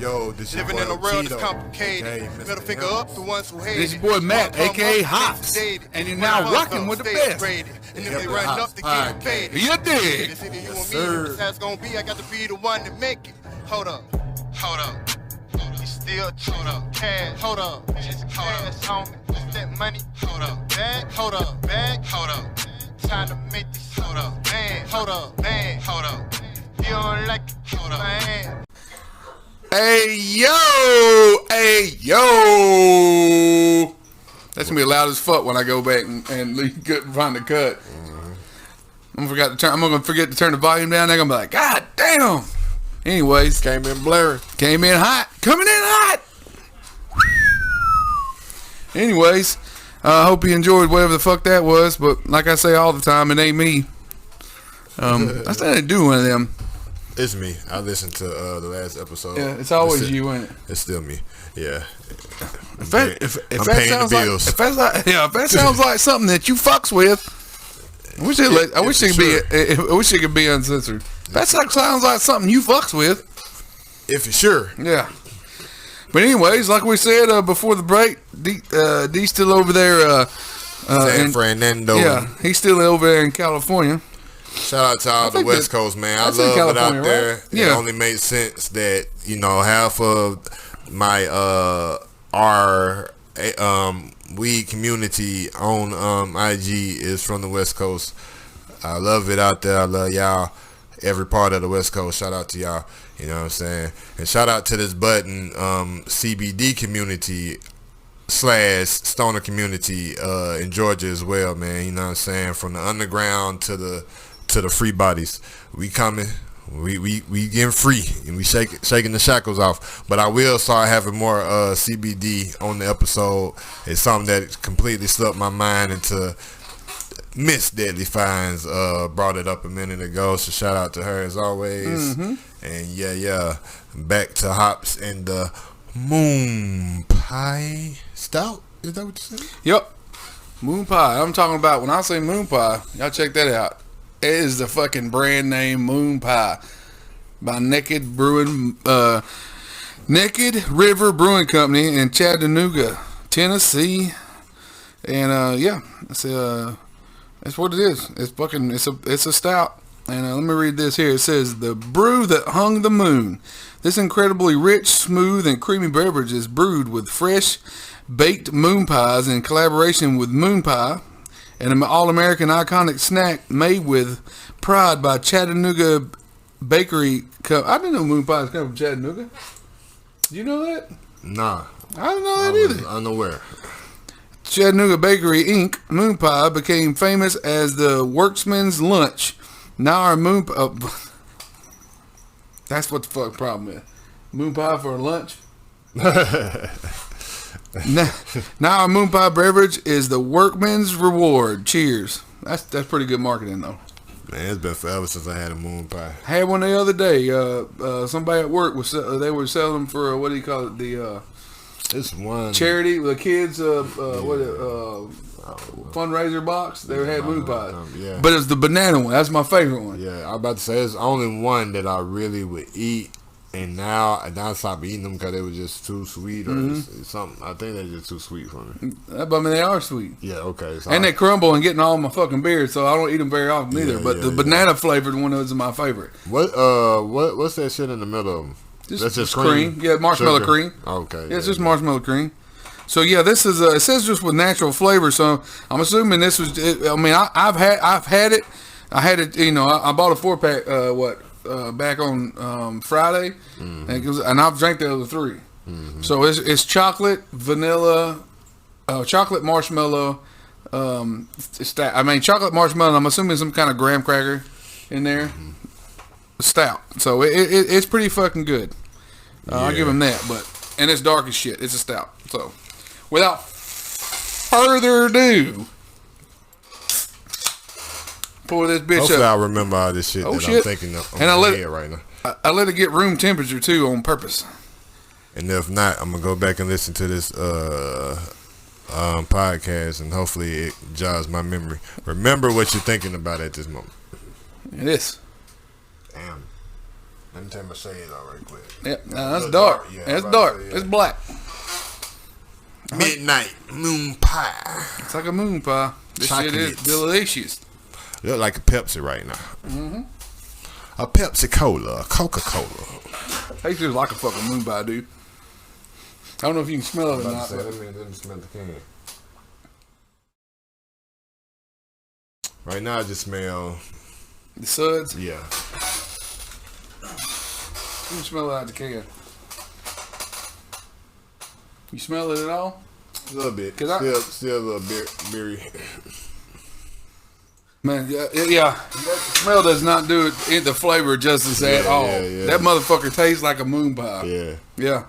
Yo, this living in a world that's complicated. Middle finger up the ones who hate This your boy Matt, aka Hopz, and you're now rocking with the best. And if they run up to get faded. You dig? It's either you or me, that's gonna be. I got to be the one to make it. Hold up. You still hold up. Cash, hold up. Just cash on me. Just that money. Hold up. Bag, hold up. Time to make this. Hold up. Man, hold up. You don't like it. Hold up. Man. Hey yo! That's gonna be loud as fuck when I go back and find the cut. I'm gonna forget to turn the volume down. They're gonna be like, God damn. Anyways, Came in blurry. coming in hot. Anyways, I hope you enjoyed whatever the fuck that was. But like I say all the time, it ain't me. I still didn't do one of them. It's me. I listened to the last episode. Yeah, it's always you, ain't it? It's still me. Yeah. If that sounds like something that you fucks with, I wish it could be uncensored. That sounds like something you fucks with. If you're sure. Yeah. But anyways, like we said before the break, D's still over there. San Fernando. Yeah, he's still over there in California. Shout out to all the West Coast, man. I love it out there. Right? Yeah. It only makes sense that, half of my our weed community on IG is from the West Coast. I love it out there. I love y'all. Every part of the West Coast. Shout out to y'all. You know what I'm saying? And shout out to this button CBD community / stoner community in Georgia as well, man. You know what I'm saying? From the underground to the free bodies. We coming. We getting free and we shaking the shackles off. But I will start having more CBD on the episode. It's something that completely slipped my mind into. Miss Deadly Finds brought it up a minute ago, so shout out to her as always. And yeah, back to Hopz and the Moon Pie Stout. Is that what you said? Yep, Moon Pie. I'm talking about when I say Moon Pie. Y'all check that out. It is the fucking brand name Moon Pie by Naked River Brewing Company in Chattanooga, Tennessee. And that's what it is. It's a stout. And let me read this here. It says, the brew that hung the moon. This incredibly rich, smooth, and creamy beverage is brewed with fresh baked moon pies in collaboration with Moon Pie, an all-American iconic snack made with pride by Chattanooga Bakery. I didn't know Moon Pies come from Chattanooga. Did you know that? Nah. I didn't know that either. Unaware. Chattanooga Bakery Inc. Moon Pie became famous as the workman's lunch. Now our moon pie... that's what the fuck problem is. Moon pie for lunch? now our Moon Pie beverage is the workman's reward. Cheers. That's pretty good marketing though. Man, it's been forever since I had a moon pie. Had one the other day. Somebody at work they were selling them for what do you call it? It's one charity. The kids fundraiser box. They had moon pies. Yeah. But it's the banana one. That's my favorite one. Yeah, I was about to say it's only one that I really would eat. And now I stopped eating them because they were just too sweet or something. I think they're just too sweet for me. I mean, they are sweet. Yeah, okay. So and they crumble and getting all my fucking beard, so I don't eat them very often either. But the banana flavored one is my favorite. What's that shit in the middle of them? That's just cream. Yeah, marshmallow sugar. Cream. Okay. Yeah, it's just marshmallow cream. So yeah, this is it says just with natural flavor. So I'm assuming this was. I've had it. I had it. I bought a 4-pack. Back on Friday, and I've drank the other 3. So it's chocolate, vanilla, chocolate marshmallow. Chocolate marshmallow. I'm assuming some kind of graham cracker in there. Stout. So it's pretty fucking good. I'll give them that. And it's dark as shit. It's a stout. So without further ado. Pour this bitch Hopefully up. I remember all this shit I'm thinking of and right now. I let it get room temperature too on purpose. And if not, I'm gonna go back and listen to this podcast, and hopefully it jogs my memory. Remember what you're thinking about at this moment. It is. Damn. Let me take my shades out right quick. Yeah, no, that's dark. Yeah, it's dark. It's black. Midnight moon pie. It's like a moon pie. This shit is delicious. Look like a Pepsi right now. Mm-hmm. A Pepsi Cola, a Coca-Cola. Tastes just like a fucking moon pie, dude. I don't know if you can smell it or not. Let me smell the can. Right now, I just smell the suds. Yeah. You can smell it out the can. You smell it at all? A little bit. Still a little beery. Man, yeah. That smell does not do it the flavor justice at all. Yeah. That motherfucker tastes like a moon pie. Yeah. Yeah.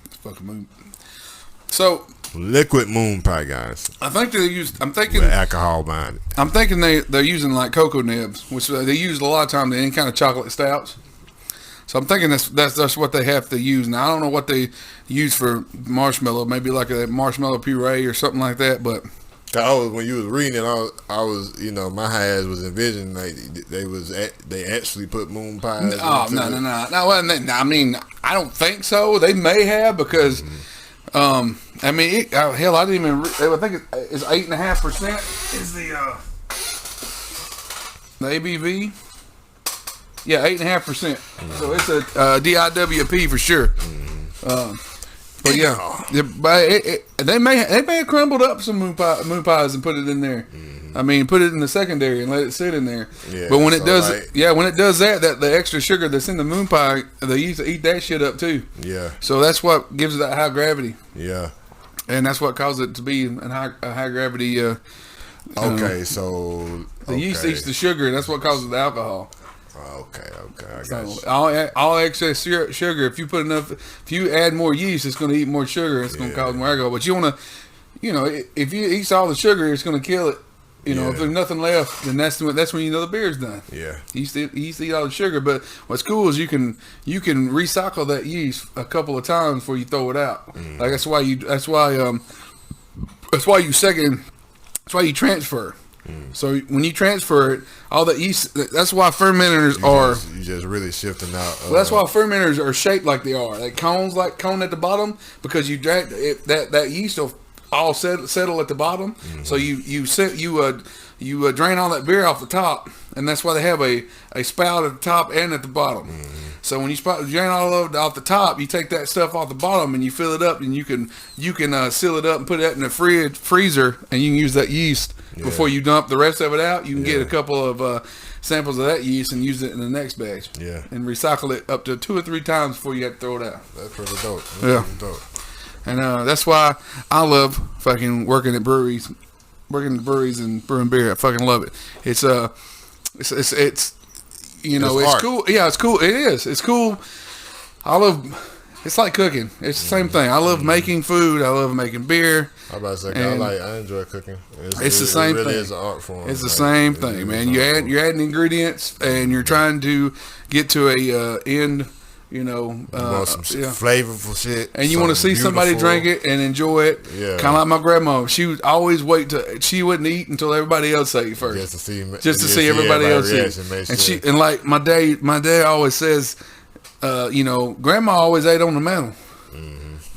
It's fucking moon. So liquid moon pie, guys. I think I'm thinking with alcohol behind it. I'm thinking they're using like cocoa nibs, which they use a lot of times in any kind of chocolate stouts. So I'm thinking that's what they have to use. Now I don't know what they use for marshmallow, maybe like a marshmallow puree or something like that. But when you was reading it, I was my head was envisioning they actually put moon pies. Oh no. I mean, I don't think so. They may have because. I mean, hell, I didn't even. I think it's 8.5%. Is the ABV? Yeah, 8.5%. So it's a DIWP for sure. But yeah, they may have crumbled up some moon pies and put it in there. I mean, put it in the secondary and let it sit in there. Yeah, but when it does, when it does that the extra sugar that's in the moon pie, they used to eat that shit up too. Yeah. So that's what gives it that high gravity. Yeah. And that's what causes it to be a high gravity. Okay, so the yeast eats the sugar, and that's what causes the alcohol. Okay, I got you. All excess sugar. If you add more yeast, it's going to eat more sugar. It's going to cause more alcohol. But you want to, if you eat all the sugar, it's going to kill it. If there's nothing left, then that's when you know the beer's done. Yeah. You used to eat all the sugar, but what's cool is you can recycle that yeast a couple of times before you throw it out. Like that's why you transfer. So when you transfer it, all the yeast. That's why fermenters you just really shifting out. Well, that's why fermenters are shaped like they are, like cones, like cone at the bottom, because you drag that yeast will all settle at the bottom. So you drain all that beer off the top, and that's why they have a spout at the top and at the bottom. So when you drain all of it off the top, you take that stuff off the bottom and you fill it up, and you can seal it up and put that in the freezer, and you can use that yeast before you dump the rest of it out. You can get a couple of samples of that yeast and use it in the next batch. Yeah, and recycle it up to 2 or 3 times before you have to throw it out. That's pretty dope. Pretty dope. And that's why I love fucking working at breweries and brewing beer. I fucking love it. It's cool. Yeah, it's cool. It is. It's cool. It's like cooking. It's the same thing. I love making food. I love making beer. I about to say, I enjoy cooking. It's the same thing. It really is an art form. It's the same thing, man. You're adding ingredients, and you're trying to get to a end. You want some flavorful shit, and you want to see somebody drink it and enjoy it. Yeah, kind of like my grandma. She would always wait she wouldn't eat until everybody else ate first, just to see everybody else eat. And like my dad always says, grandma always ate on the mantle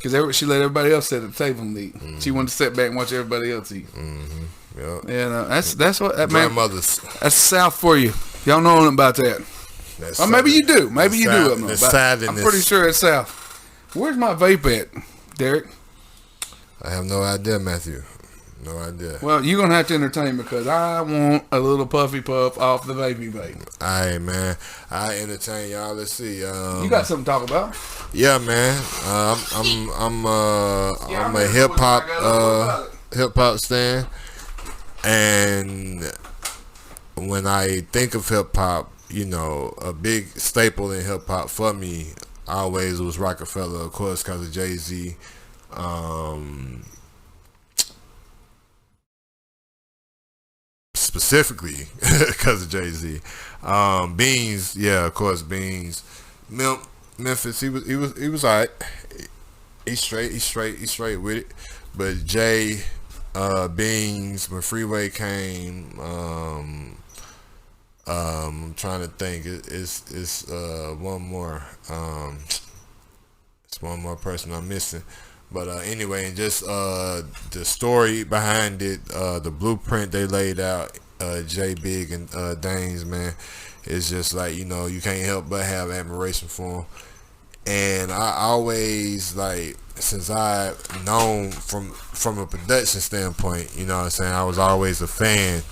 because she let everybody else sit at the table and eat. She wanted to sit back and watch everybody else eat. Yeah, and that's what that grandmother's. That's South for you. Y'all know nothing about that. Or maybe you do. Maybe you do. I'm pretty sure it's South. Where's my vape at, Derek? I have no idea, Matthew. No idea. Well, you're going to have to entertain me because I want a little puffy puff off the vapey vape. All right, man. I entertain y'all. Let's see. You got something to talk about? Yeah, man. I'm a hip hop stan, and when I think of hip hop, a big staple in hip hop for me always was Rockefeller, of course, because of Jay-Z. Specifically because of Jay-Z. Beans, yeah, of course, Beans. Memphis, he was alright. He's straight with it. But Jay, Beans, when Freeway came, I'm trying to think. It's one more. It's one more person I'm missing. But anyway, and just the story behind it, the blueprint they laid out, J Big and Danes, man, it's just like, you know, you can't help but have admiration for them. And I always, like, since I've known from a production standpoint, you know what I'm saying, I was always a fan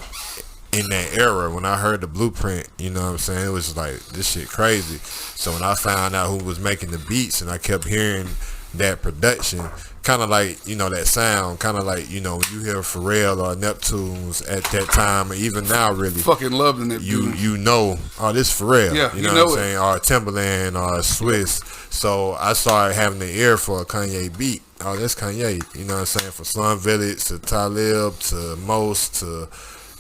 in that era. When I heard the blueprint, you know what I'm saying, it was like, this shit crazy. So when I found out who was making the beats and I kept hearing that production, kind of like, you know, that sound, kind of like, you know, when you hear Pharrell or Neptunes at that time, or even now, really fucking loving it. You know, oh, this Pharrell, yeah, you know what I'm saying, or Timberland or Swiss. So I started having the ear for a Kanye beat. Oh, that's Kanye, you know what I'm saying, from Slum Village to Talib to Most to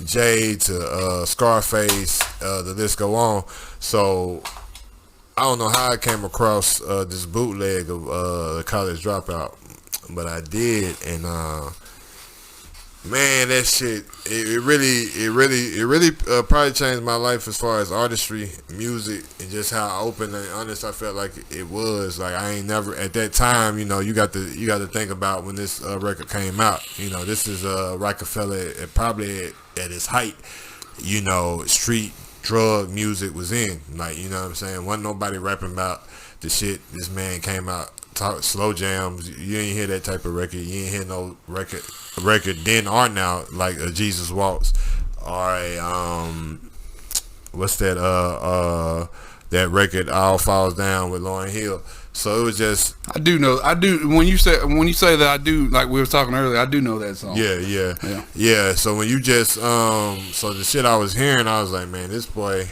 Jay to Scarface, the list go on. So I don't know how I came across this bootleg of College Dropout, but I did, and man, that shit, it really probably changed my life as far as artistry, music, and just how open and honest I felt like it was. Like, I ain't never at that time, you know, you got to think about when this record came out. You know, this is Rockefeller probably at its height. You know, street drug music was in, like, you know what I'm saying, wasn't nobody rapping about the shit this man came out, talk slow jams. You ain't hear that type of record. You ain't hear no record then or now like a Jesus Waltz or a what's that that record All Falls Down with Lauryn Hill. So it was just, I do when you say that, I do, like we were talking earlier, I do know that song. Yeah. So when you just so the shit I was hearing, I was like, man, this boy,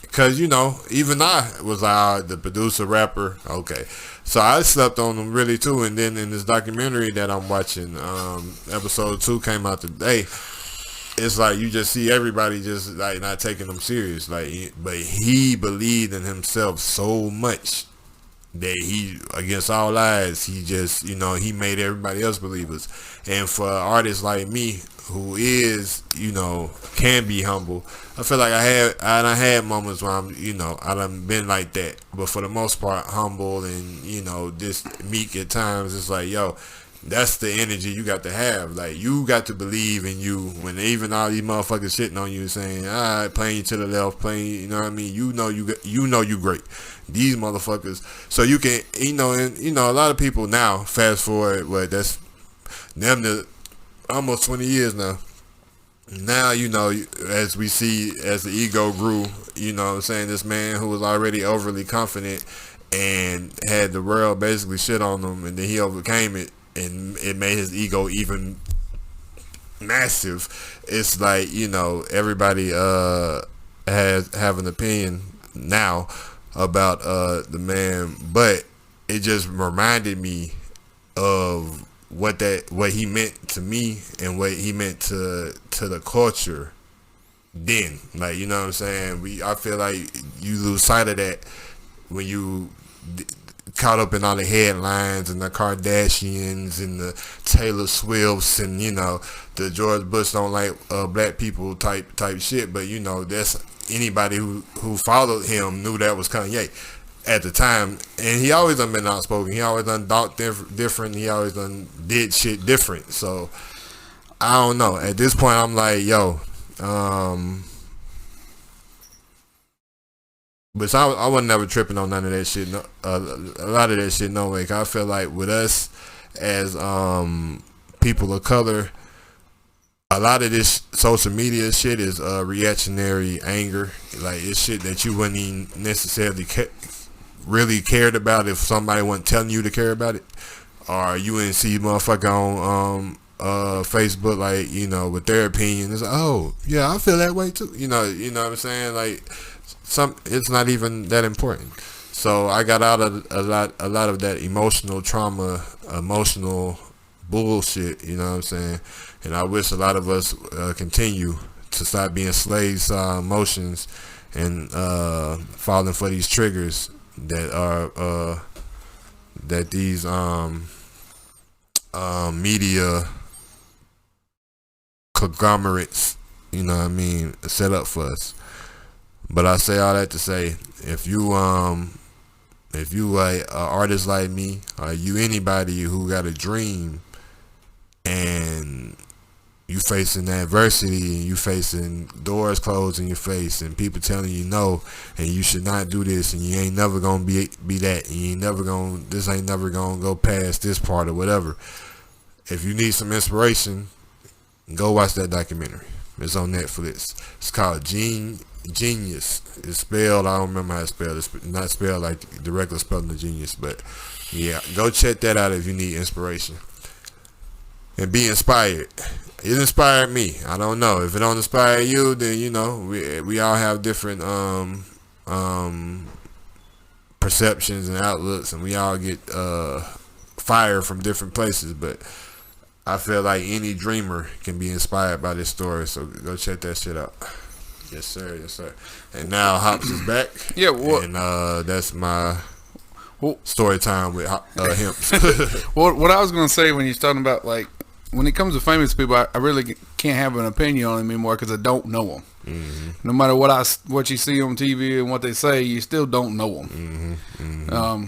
because, you know, even I was the producer rapper. Okay, so I slept on them really too. And then in this documentary that I'm watching, episode 2 came out today. It's like you just see everybody just like not taking them serious, like, but he believed in himself so much that he, against all odds, he just, you know, he made everybody else believers. And for artists like me, who is, you know, can be humble, I feel like I done had moments where I'm, you know, I done been like that, but for the most part, humble and, you know, just meek at times. It's like, yo, that's the energy you got to have. Like, you got to believe in you when even all these motherfuckers shitting on you, saying, all right, playing you to the left, playing, you know what I mean? You know you great. These motherfuckers. So you can, you know, and, you know, a lot of people now, fast forward, that's them to almost 20 years now. Now, you know, as we see, as the ego grew, you know what I'm saying, this man who was already overly confident and had the world basically shit on him, and then he overcame it, and it made his ego even massive. It's like, you know, everybody have an opinion now about the man, but it just reminded me of what he meant to me and what he meant to the culture then. Like, you know what I'm saying, I feel like you lose sight of that when you caught up in all the headlines and the Kardashians and the Taylor Swifts and, you know, the George Bush don't like black people type shit. But, you know, that's anybody who followed him knew that was Kanye at the time. And he always done been outspoken. He always done thought different. He always done did shit different. So I don't know. At this point, I'm like, yo, but I wasn't never tripping on none of that shit. No, a lot of that shit, no way. 'Cause I feel like with us as people of color, a lot of this social media shit is reactionary anger. Like, it's shit that you wouldn't even necessarily really cared about if somebody wasn't telling you to care about it, or you wouldn't see motherfucker on Facebook, like, you know, with their opinion. It's like, oh yeah, I feel that way too. You know what I'm saying? Like, it's not even that important. So I got out of a lot of that emotional trauma, emotional bullshit, you know what I'm saying? And I wish a lot of us continue to stop being slaves to our emotions and falling for these triggers that are that these media conglomerates, you know what I mean, set up for us. But I say all that to say, if you like an artist like me, or you anybody who got a dream, and you facing adversity, and you facing doors closed in your face, and people telling you no, and you should not do this, and you ain't never gonna be that, and you ain't never gonna, this ain't never gonna go past this part or whatever. If you need some inspiration, go watch that documentary. It's on Netflix. It's called Genius. It's spelled, I don't remember how it's spelled. It's not spelled like the regular spelling of genius, but yeah, go check that out if you need inspiration. And be inspired. It inspired me. I don't know. If it don't inspire you, then you know, we all have different perceptions and outlooks, and we all get fire from different places, but I feel like any dreamer can be inspired by this story, so go check that shit out. Yes, sir. Yes, sir. And now Hopz is back. Yeah, well, and that's my story time with him. Well, what I was going to say when you're talking about, like, when it comes to famous people, I really can't have an opinion on them anymore because I don't know them. Mm-hmm. No matter what you see on TV and what they say, you still don't know them. Mm-hmm. Mm-hmm.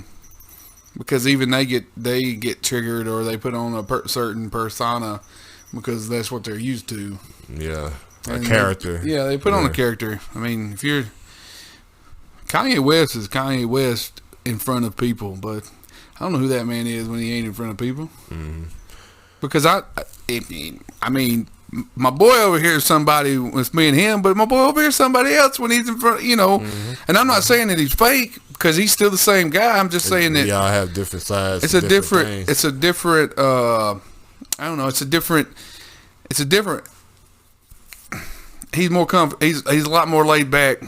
Because even they get triggered, or they put on a certain persona because that's what they're used to. Yeah, a character. They put on a character. I mean, if you're Kanye West is Kanye West in front of people, but I don't know who that man is when he ain't in front of people. Mm-hmm. Because I mean, my boy over here is somebody with me and him, but my boy over here is somebody else when he's in front, you know. Mm-hmm. And I'm not saying that he's fake because he's still the same guy. I'm just saying that we all have different sides. It's a different. I don't know. It's a different. He's more he's a lot more laid back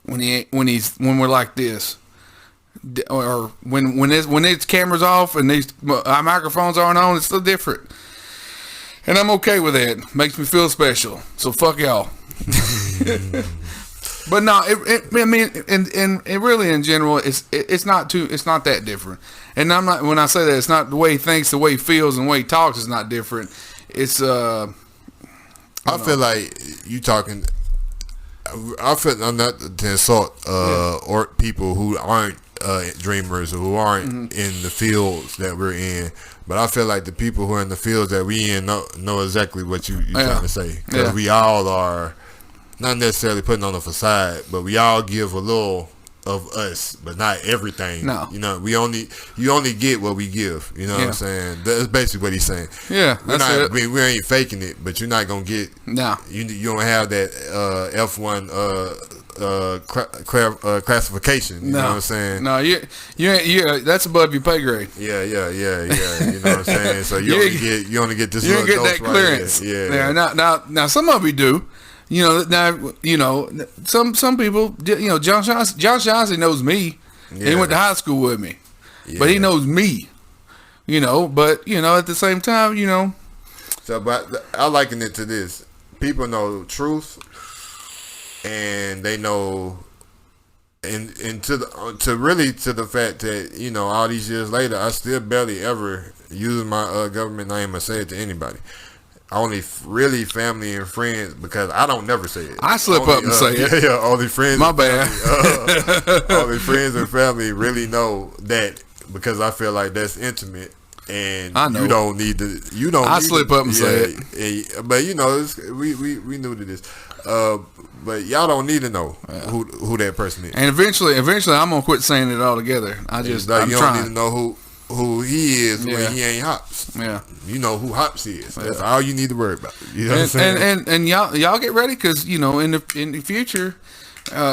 when we're like this. Or when its cameras off and these our microphones aren't on, it's still different, and I'm okay with that. Makes me feel special. So fuck y'all. But no, I mean, and really in general, it's not that different. And I'm not, when I say that, it's not the way he thinks, the way he feels, and the way he talks is not different. It's I feel like you talking. I feel I'm not to insult or people who aren't dreamers or who aren't in the fields that we're in, but I feel like the people who are in the fields that we in know exactly what you're trying to say, because we all are not necessarily putting on a facade, but we all give a little of us, but not everything. No, you know, you only get what we give. You know what I'm saying? That's basically what he's saying. Yeah, we ain't faking it, but you're not gonna get. No, you don't have that F1 classification. You know what I'm saying? No, yeah, that's above your pay grade. Yeah. You know what I'm saying? So you only get this. You don't get that clearance. Right. Now some of you do. You know, some people, you know, John Johnson knows me. Yeah. He went to high school with me, but he knows me. You know, but you know, at the same time, you know. So, but I liken it to this: people know truth, and they know, and to the fact that, you know, all these years later, I still barely ever use my government name or say it to anybody. Only really family and friends, because I don't never say it. I slip up and say it. Yeah, only friends. My bad. Only friends and family really know that, because I feel like that's intimate, and you don't need to. You don't. I slip up and say it. But you know, we knew to this. But y'all don't need to know who that person is. And eventually, I'm gonna quit saying it altogether. You don't need to know who he is when he ain't Hopz. Yeah, you know who Hopz is. That's all you need to worry about. You know what I'm saying? And y'all get ready, because you know, in the future,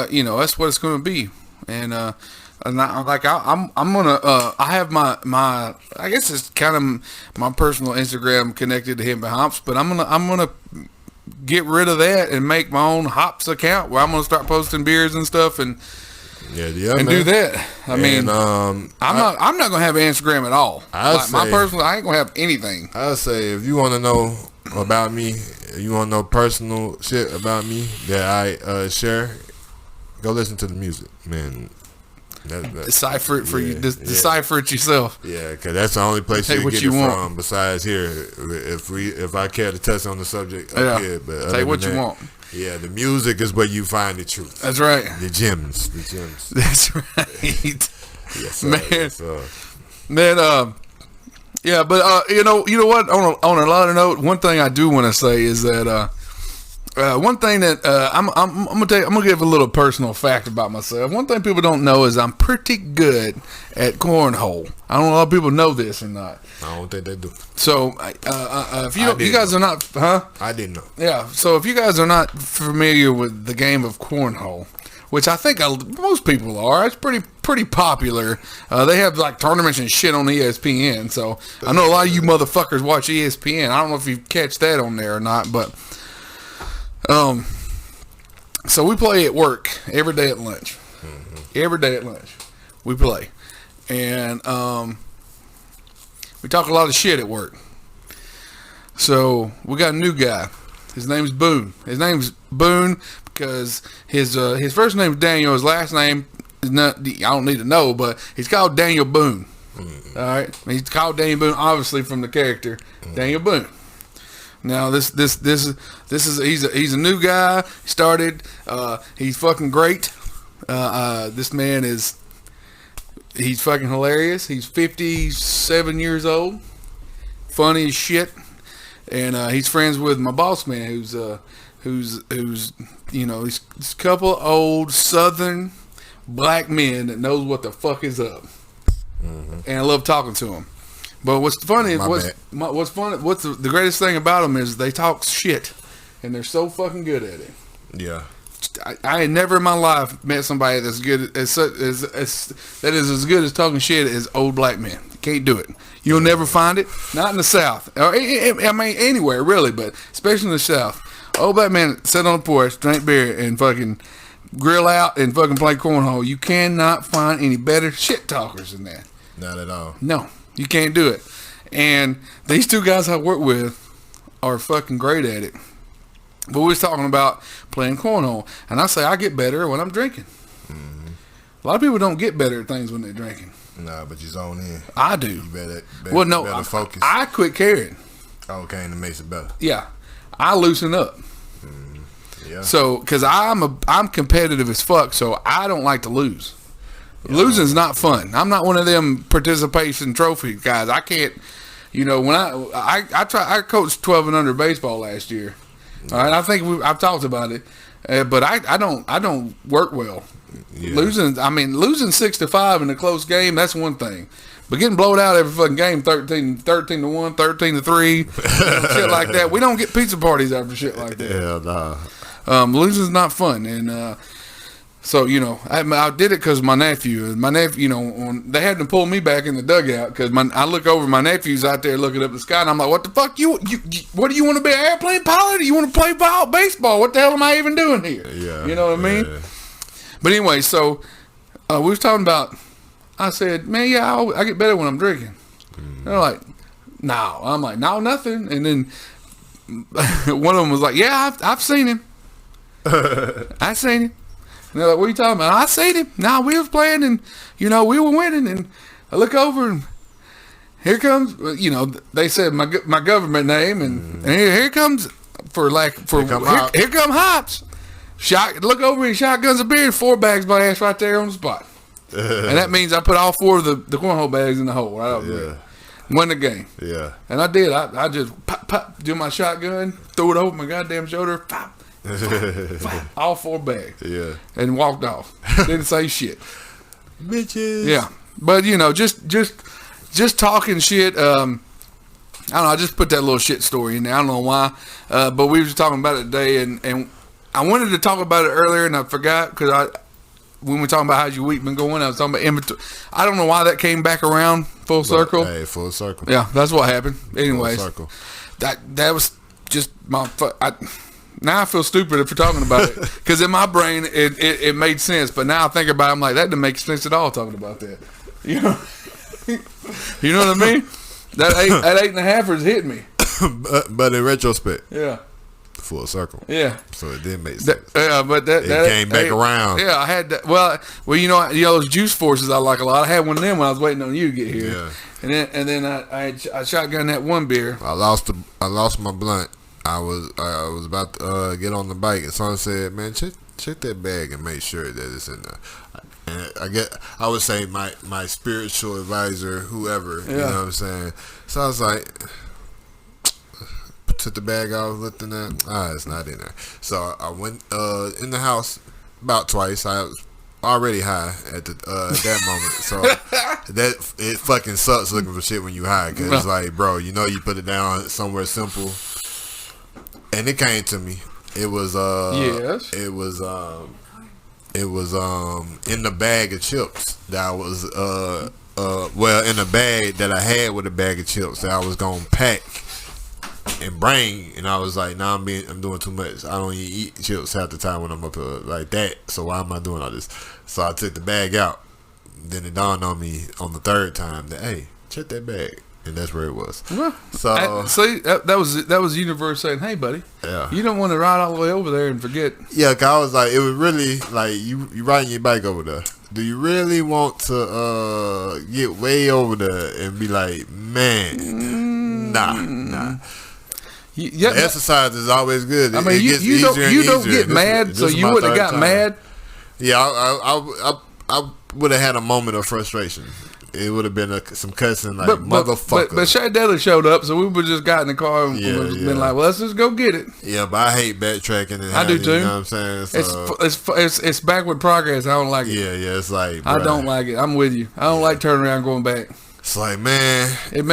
you know, that's what it's going to be. And I'm gonna I have my I guess it's kind of my personal Instagram connected to Hemp&Hopz, but I'm gonna get rid of that and make my own Hopz account where I'm gonna start posting beers and stuff and do that. I mean, I'm not gonna have an Instagram at all. My personal, I ain't gonna have anything. I say, if you want to know about me, you want to know personal shit about me that I share, go listen to the music, man. Decipher it for you. Decipher it yourself. Yeah, because that's the only place you get it from besides here. If I care to touch on the subject up here, but take what you want. Yeah, the music is where you find the truth. That's right. The gems. That's right. Yes, sir. Man. Yes, sir. Man, yeah, but you know what? On a lighter note, one thing I do want to say is that one thing that I'm gonna give a little personal fact about myself. One thing people don't know is I'm pretty good at cornhole. I don't know if a lot of people know this or not. I don't think they do. So, if you guys are not, I didn't know. Yeah. So if you guys are not familiar with the game of cornhole, which I think most people are, it's pretty popular. They have like tournaments and shit on ESPN. So I know a lot of you motherfuckers watch ESPN. I don't know if you catch that on there or not, but so we play at work every day at lunch. Every day at lunch we play, and we talk a lot of shit at work. So we got a new guy. His name's Boone. His name's Boone because his first name is Daniel. His last name is not. I don't need to know, but he's called Daniel Boone. All right, he's called Daniel Boone, obviously from the character Daniel Boone. Now this is he's a new guy. He started. He's fucking great. This man he's fucking hilarious. He's 57 years old. Funny as shit. And he's friends with my boss man, who's you know, he's a couple old Southern black men that knows what the fuck is up. And I love talking to him. But what's funny is what's the greatest thing about them is they talk shit, and they're so fucking good at it. Yeah. I ain't never in my life met somebody that's good as that is as good as talking shit as old black men. You can't do it. You'll never find it. Not in the South. Or, I mean, anywhere really, but especially in the South. Old black man sit on the porch, drink beer, and fucking grill out and fucking play cornhole. You cannot find any better shit talkers than that. Not at all. No, you can't do it. And these two guys I work with are fucking great at it. But we was talking about playing cornhole, and I say I get better when I'm drinking. A lot of people don't get better at things when they're drinking. Nah, but you zone in. I do. You better focus. I quit caring. Okay, and it makes it better. Yeah, I loosen up. Yeah. So, because I'm competitive as fuck, so I don't like to lose. Yeah, losing's not fun. I'm not one of them participation trophy guys. I can't. You know, when I coached 12 and under baseball last year. All right, I think I've talked about it, but I don't work well. Yeah. Losing 6-5 in a close game, that's one thing. But getting blown out every fucking game, 13-1, 13-3, shit like that. We don't get pizza parties after shit like that. Yeah, nah. Losing's not fun, and so you know, I did it because my nephew, you know, they had to pull me back in the dugout because I look over, my nephew's out there looking up at the sky, and I'm like, what the fuck what do you want to be, an airplane pilot, or you want to play baseball? What the hell am I even doing here? Yeah, you know what I mean? Yeah. But anyway, so we was talking about. I said, man, yeah, I get better when I'm drinking. They're like, no. I'm like, no, nothing. And then one of them was like, yeah, I've seen him. I seen him. And they're like, what are you talking about? I seen him. No, we was playing, and you know, we were winning. And I look over, and here comes, you know, they said my government name, and here comes here come Hopz. Look over, and shotguns a beer, 4 bags by ass right there on the spot. And that means I put all 4 of the cornhole bags in the hole right over there. Win the game. Yeah. And I did. I just pop, do my shotgun, threw it over my goddamn shoulder, pop, all 4 bags. Yeah. And walked off. Didn't say shit. Bitches. Yeah. But you know, just talking shit. I don't know. I just put that little shit story in there. I don't know why. But we were just talking about it today, and I wanted to talk about it earlier, and I forgot because when we were talking about how's your week been going, I was talking about inventory. I don't know why that came back around full circle. Hey, full circle. Yeah, that's what happened. Anyways, full circle. That was just my. Now I feel stupid if we're talking about it because in my brain it made sense, but now I think about it, I'm like, that didn't make sense at all talking about that. You know, you know what I mean? That 8.5 is hitting me. But in retrospect, yeah. full circle. Yeah. So it did make sense. But it came back around. Yeah, I had that. Well, you know those juice forces I like a lot. I had one of them when I was waiting on you to get here. Yeah. And then I shotgunned that one beer. I lost my blunt. I was about to get on the bike, and someone said, "Man, check that bag and make sure that it's in there." And I would say my spiritual advisor, whoever, you know what I'm saying. So I was like, took the bag out, looked in there. It's not in there. So I went in the house about twice. I was already high at that moment. So that it fucking sucks looking for shit when you high, because it's like, bro, you put it down somewhere simple. And it came to me. It was It was in the bag of chips that I was in the bag that I had with a bag of chips that I was gonna pack and bring, and I was like, nah, I'm doing too much. I don't even eat chips half the time when I'm up here like that. So why am I doing all this? So I took the bag out. Then it dawned on me on the third time that, hey, check that bag. And that's where it was. Well, so see, that was the universe saying, "Hey, buddy, you don't want to ride all the way over there and forget." Yeah, cause I was like, it was really like you riding your bike over there. Do you really want to get way over there and be like, man, nah. The exercise is always good. I mean, you don't get mad, so you wouldn't have got mad. Yeah, I would have had a moment of frustration. It would have been some cussing like motherfucker. But Shay Daly showed up, so we would just got in the car and been like, well, let's just go get it. Yeah, but I hate backtracking. And I do too. You know what I'm saying? So, it's backward progress. I don't like it. Yeah, it's like, I don't like it. I'm with you. I don't like turning around and going back. It's like, man, it's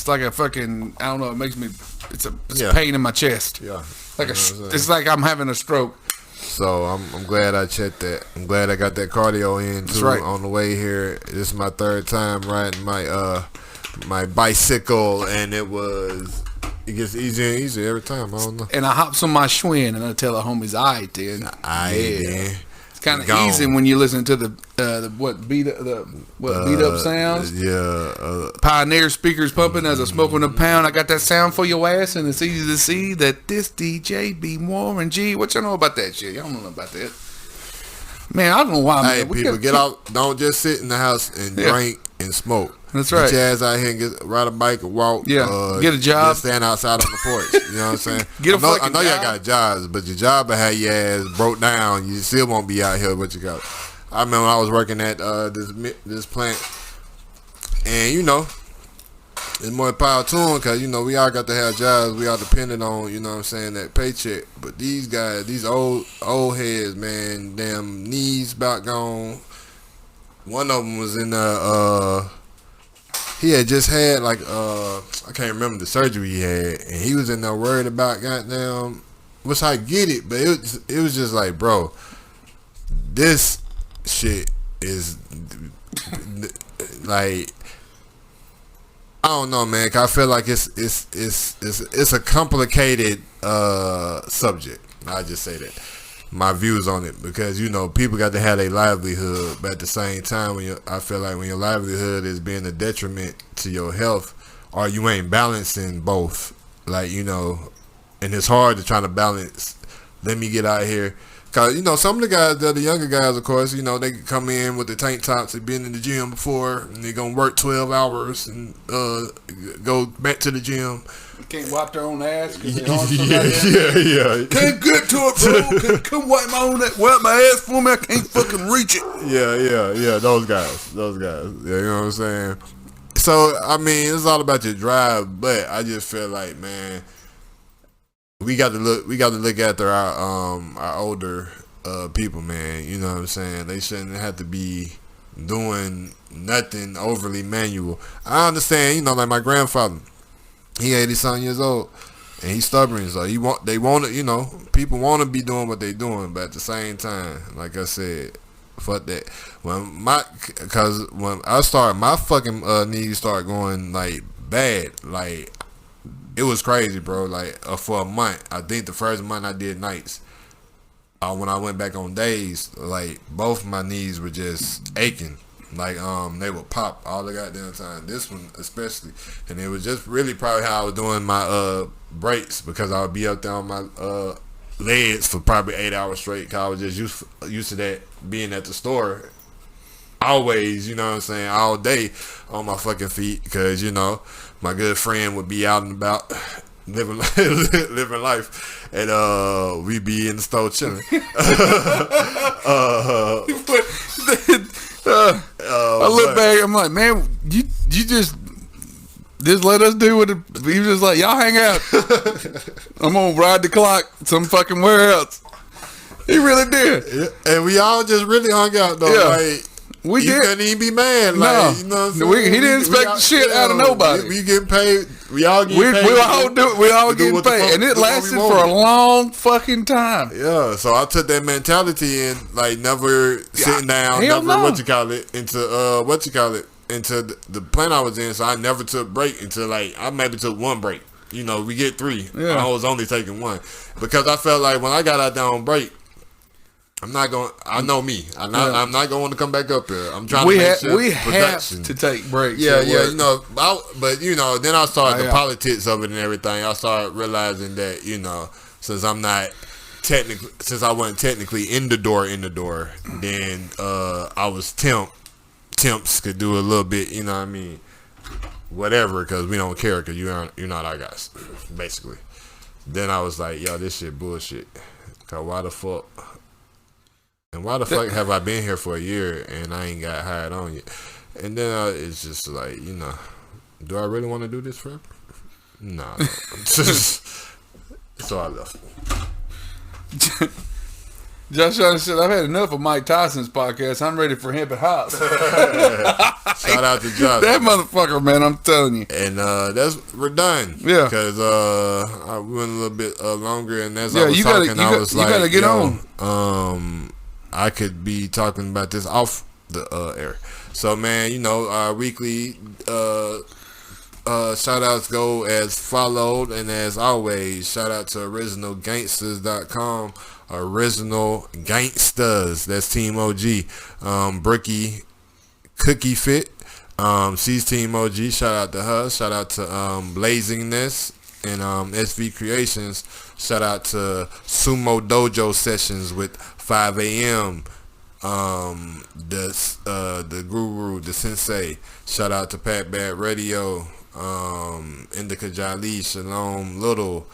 like a fucking, I don't know. It makes me, it's a pain in my chest. Yeah, it's like I'm having a stroke. So I'm glad I checked that. I'm glad I got that cardio in too on the way here. This is my third time riding my bicycle, and it gets easier and easier every time. I don't know. And I hops on my Schwinn, and I tell the homies, "I did." It's kind of easy when you listen to the beat up sounds. Yeah. Pioneer speakers pumping as I smoke on a pound. I got that sound for your ass, and it's easy to see that this DJ be Warren G. What y'all know about that shit? Y'all don't know about that. Man, I don't know why. Hey, people, get out. Don't just sit in the house and drink and smoke. That's right. Get your ass out here and ride a bike or walk. Yeah. Get a job. Just stand outside on the porch. You know what I'm saying? I know y'all got jobs, but your job will have your ass broke down. You still won't be out here what you got. I remember when I was working at this plant, and it's more power to them, because we all got to have jobs. We all dependent on that paycheck. But these guys, these old heads, man, damn knees about gone. One of them was in he had just had I can't remember the surgery he had, and he was in there worried about goddamn, which I get it, but it was just like, bro, this shit is like, I don't know, man. 'Cause I feel like it's a complicated subject. I just say that. My views on it, because people got to have their livelihood, but at the same time, I feel like when your livelihood is being a detriment to your health, or you ain't balancing both, and it's hard to try to balance. Let me get out here, cause some of the guys, the younger guys, of course, they come in with the tank tops. They've been in the gym before, and they're gonna work 12 hours and go back to the gym. Can't wipe their own ass because they yeah. Can't get to it, bro. Come wipe my ass for me. I can't fucking reach it. Yeah. Those guys. Yeah, you know what I'm saying? So, I mean, it's all about your drive, but I just feel like, man, we got to look after our older people, man. You know what I'm saying? They shouldn't have to be doing nothing overly manual. I understand, like my grandfather. He 80-something years old, and he's stubborn. So they want to, people want to be doing what they doing, but at the same time, like I said, fuck that. Because when I started, my fucking knees started going like bad. Like, it was crazy, bro. Like for a month, I think the first month I did nights. When I went back on days, like both my knees were just aching. Like they would pop all the goddamn time. This one especially, and it was just really probably how I was doing my breaks, because I would be up there on my legs for probably 8 hours straight. Cause I was just used to that, being at the store always, you know what I'm saying, all day on my fucking feet, because you know my good friend would be out and about living life, and we be in the store chilling. I look back, I'm like, man, you just let us do what he was just like, y'all hang out. I'm gonna ride the clock some fucking where else. He really did. Yeah. And we all just really hung out though. Yeah. Like, we you couldn't even be mad. Like, no. You know what I'm saying? He didn't expect the shit out of nobody. We getting paid. We all getting paid. We all getting paid. And it lasted for a long fucking time. Yeah. So I took that mentality in, like, never sitting down, never into the plant I was in. So I never took break until, like, I maybe took one break. You know, we get 3. Yeah. I was only taking 1. Because I felt like when I got out there on break, I'm not going. I know me. I'm not going to come back up here. I'm trying to make sure we have to take breaks. Yeah. You know, but you know, then I started the politics of it and everything. I started realizing that, you know, since I wasn't technically in the door, then I was temps could do a little bit. You know what I mean? Whatever, because we don't care, because you're not our guys, basically. Then I was like, yo, this shit bullshit. Cause why the fuck have I been here for a year and I ain't got hired on yet? And then it's just like, you know, do I really want to do this forever? Nah. So I left. Josh said, I've had enough of Mike Tyson's podcast. I'm ready for Hemp&Hops. Shout out to Josh. That motherfucker, man, I'm telling you. And we're done. Yeah. Because I went a little bit longer, and as I was talking, I was like, you gotta get on. I could be talking about this off the air. So, man, you know, our weekly shout outs go as followed, and as always, shout out to originalgangsters.com. Original Gangsters, that's Team OG. Brookie Cookie Fit, she's Team OG. Shout out to her. Shout out to Blazingness and SV Creations. Shout out to Sumo Dojo Sessions with 5 a.m. The Guru, the Sensei. Shout out to Pat Bad Radio, Indica Jali, Shalom Little,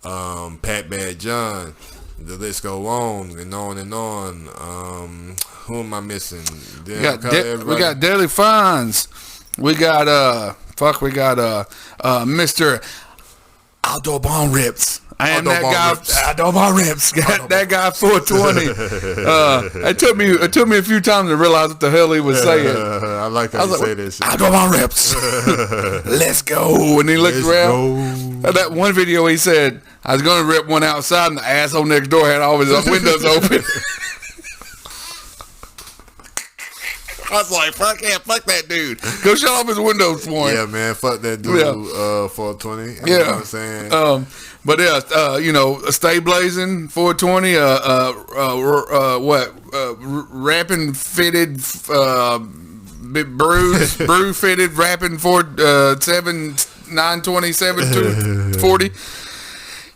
Pat Bad John. The list go on and on and on. Who am I missing? We got Daily Fines. We got Mr. Outdoor Bone Rips. I am that guy. Outdoor Bone Rips. Got that guy 420. It took me a few times to realize what the hell he was saying. I like how you say this. Outdoor Bone Rips. Let's go. And he looked around. That one video he said, I was going to rip one outside, and the asshole next door had all his windows open. I was like, fuck that dude. Go shut off his windows for him. Yeah, man, fuck that dude, 420. You know what I'm saying? But yeah, you know, stay blazing, 420, rapping fitted, brew fitted, rapping for 927 240.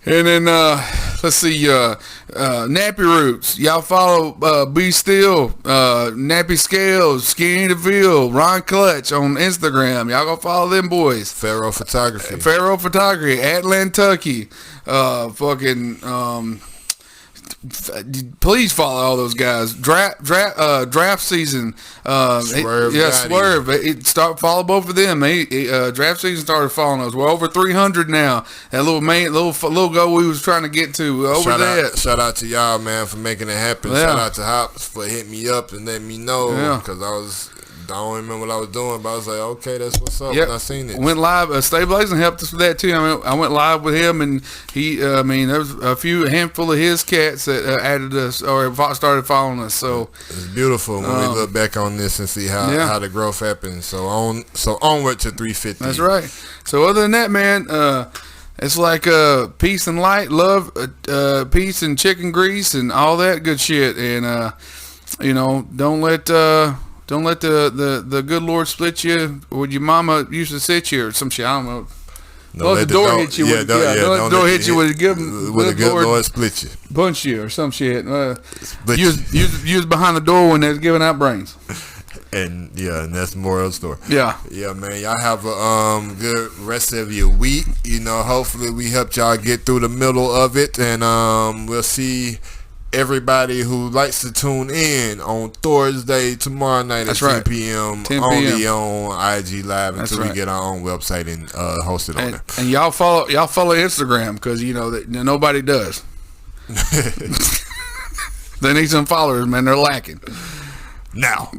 And then let's see, Nappy Roots. Y'all follow Be Still, Nappy Scales, Skinny DeVille, Ron Clutch on Instagram. Y'all go follow them boys. Pharaoh Photography, Atlantucky. Please follow all those guys. Draft season. Swerve. Follow both of them. Draft season started following us. We're over 300 now. That little goal we was trying to get to. Shout out to y'all, man, for making it happen. Yeah. Shout out to Hopz for hitting me up and letting me know, because I don't remember what I was doing, but I was like, okay, that's what's up. Yep. And I seen it. Went live. Stay Blazing helped us with that too. I went live with him, and he. There was a handful of his cats that added us or started following us. So it's beautiful when we look back on this and see how the growth happened. So onward to 350. That's right. So other than that, man, it's like peace and light, love, peace and chicken grease and all that good shit. And you know, don't let Don't let the good Lord split you. Or your mama used to sit you or some shit. I don't know. Don't let the door hit you. Don't let the door hit you with a good Lord split you, punch you or some shit. You was behind the door when they was giving out brains. And that's the moral of the story. Yeah, man. Y'all have a good rest of your week. Hopefully we helped y'all get through the middle of it, and we'll see everybody who likes to tune in on Thursday tomorrow night at 10 p.m. only on IG Live until we get our own website and host it on there. And y'all follow Instagram because nobody does. They need some followers, man. They're lacking. Now.